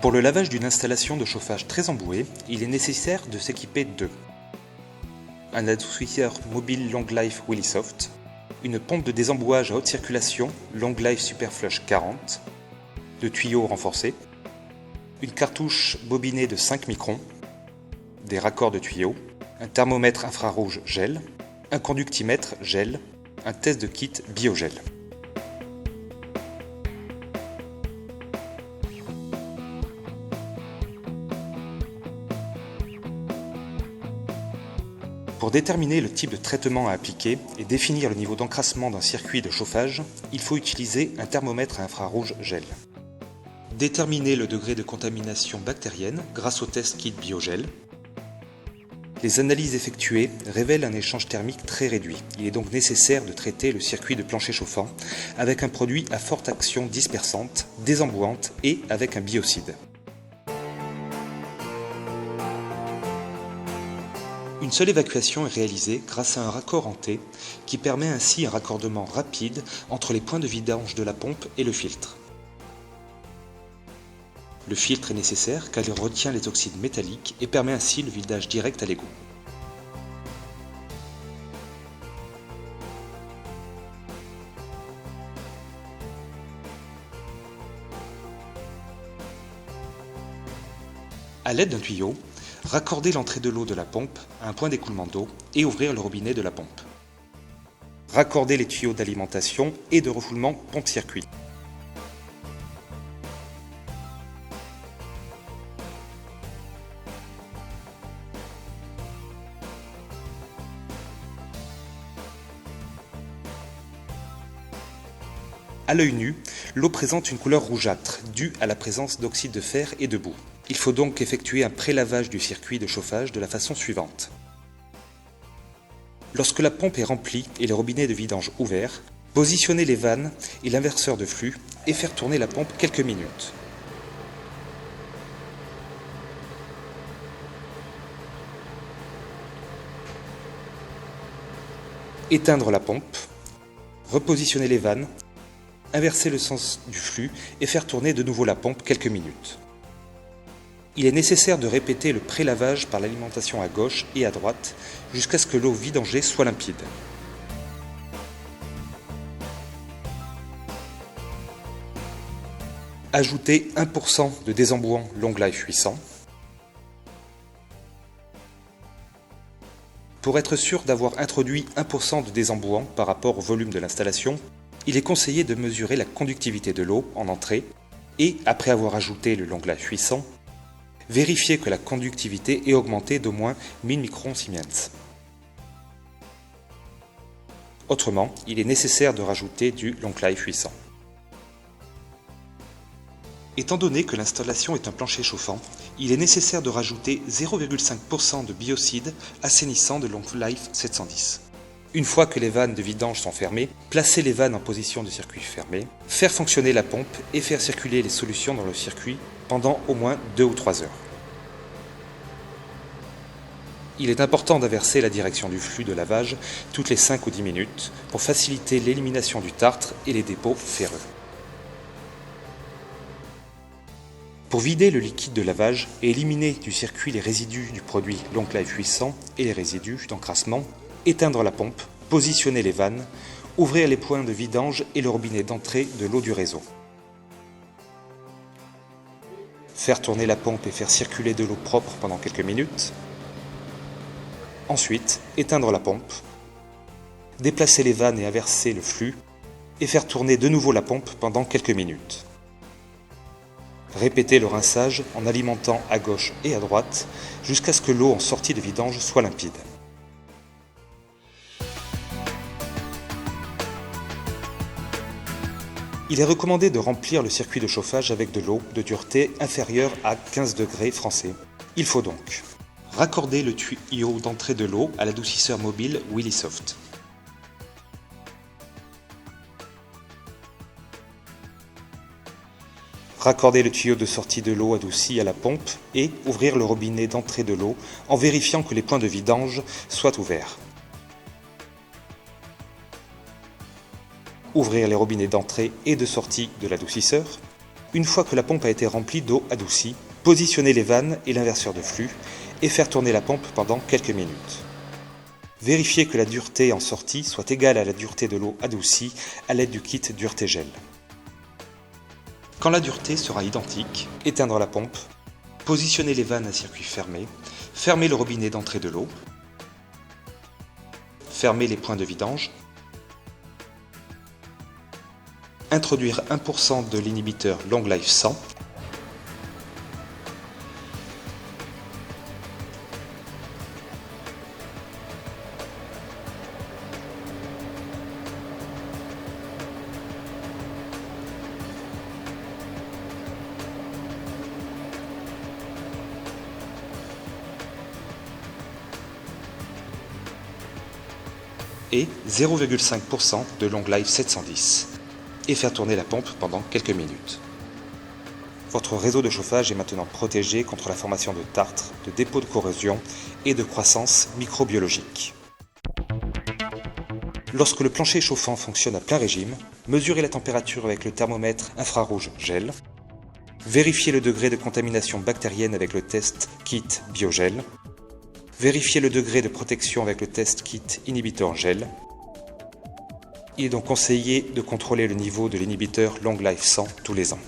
Pour le lavage d'une installation de chauffage très embouée, il est nécessaire de s'équiper de un adoucisseur mobile Long Life Willysoft, une pompe de désembouage à haute circulation Long Life Superflush 40, de tuyaux renforcés, une cartouche bobinée de 5 microns, des raccords de tuyaux, un thermomètre infrarouge gel, un conductimètre gel, un test de kit biogel. Pour déterminer le type de traitement à appliquer et définir le niveau d'encrassement d'un circuit de chauffage, il faut utiliser un thermomètre à infrarouge gel. Déterminer le degré de contamination bactérienne grâce au test kit biogel. Les analyses effectuées révèlent un échange thermique très réduit. Il est donc nécessaire de traiter le circuit de plancher chauffant avec un produit à forte action dispersante, désembouante et avec un biocide. Une seule évacuation est réalisée grâce à un raccord en T qui permet ainsi un raccordement rapide entre les points de vidange de la pompe et le filtre. Le filtre est nécessaire car il retient les oxydes métalliques et permet ainsi le vidage direct à l'égout. À l'aide d'un tuyau, raccorder l'entrée de l'eau de la pompe à un point d'écoulement d'eau et ouvrir le robinet de la pompe. Raccorder les tuyaux d'alimentation et de refoulement pompe-circuit. À l'œil nu, l'eau présente une couleur rougeâtre, due à la présence d'oxyde de fer et de boue. Il faut donc effectuer un prélavage du circuit de chauffage de la façon suivante. Lorsque la pompe est remplie et le robinet de vidange ouvert, positionnez les vannes et l'inverseur de flux et faire tourner la pompe quelques minutes. Éteindre la pompe, repositionner les vannes, inverser le sens du flux et faire tourner de nouveau la pompe quelques minutes. Il est nécessaire de répéter le prélavage par l'alimentation à gauche et à droite jusqu'à ce que l'eau vidangée soit limpide. Ajoutez 1% de désembouant Long Life 800. Pour être sûr d'avoir introduit 1% de désembouant par rapport au volume de l'installation, il est conseillé de mesurer la conductivité de l'eau en entrée et, après avoir ajouté le Long Life 800, vérifier que la conductivité est augmentée d'au moins 1000 microns Siemens. Autrement, il est nécessaire de rajouter du Long Life 800. Étant donné que l'installation est un plancher chauffant, il est nécessaire de rajouter 0,5% de biocide assainissant de Long Life 710. Une fois que les vannes de vidange sont fermées, placez les vannes en position de circuit fermé, faire fonctionner la pompe et faire circuler les solutions dans le circuit pendant au moins 2 ou 3 heures. Il est important d'inverser la direction du flux de lavage toutes les 5 ou 10 minutes pour faciliter l'élimination du tartre et les dépôts ferreux. Pour vider le liquide de lavage et éliminer du circuit les résidus du produit Long Life 800 et les résidus d'encrassement, éteindre la pompe, positionner les vannes, ouvrir les points de vidange et le robinet d'entrée de l'eau du réseau. Faire tourner la pompe et faire circuler de l'eau propre pendant quelques minutes. Ensuite, éteindre la pompe, déplacer les vannes et inverser le flux, et faire tourner de nouveau la pompe pendant quelques minutes. Répétez le rinçage en alimentant à gauche et à droite jusqu'à ce que l'eau en sortie de vidange soit limpide. Il est recommandé de remplir le circuit de chauffage avec de l'eau de dureté inférieure à 15 degrés français. Il faut donc raccorder le tuyau d'entrée de l'eau à l'adoucisseur mobile Willysoft. Raccorder le tuyau de sortie de l'eau adoucie à la pompe et ouvrir le robinet d'entrée de l'eau en vérifiant que les points de vidange soient ouverts. Ouvrir les robinets d'entrée et de sortie de l'adoucisseur. Une fois que la pompe a été remplie d'eau adoucie, positionnez les vannes et l'inverseur de flux et faire tourner la pompe pendant quelques minutes. Vérifiez que la dureté en sortie soit égale à la dureté de l'eau adoucie à l'aide du kit dureté gel. Quand la dureté sera identique, éteindre la pompe, positionnez les vannes à circuit fermé, fermez le robinet d'entrée de l'eau, fermez les points de vidange, introduire 1% de l'inhibiteur Long Life 100, et 0,5% de Long Life 710 et faire tourner la pompe pendant quelques minutes. Votre réseau de chauffage est maintenant protégé contre la formation de tartres, de dépôts de corrosion et de croissance microbiologique. Lorsque le plancher chauffant fonctionne à plein régime, mesurez la température avec le thermomètre infrarouge gel, vérifiez le degré de contamination bactérienne avec le test kit biogel, vérifiez le degré de protection avec le test kit inhibiteur gel. Il est donc conseillé de contrôler le niveau de l'inhibiteur Long Life 100 tous les ans.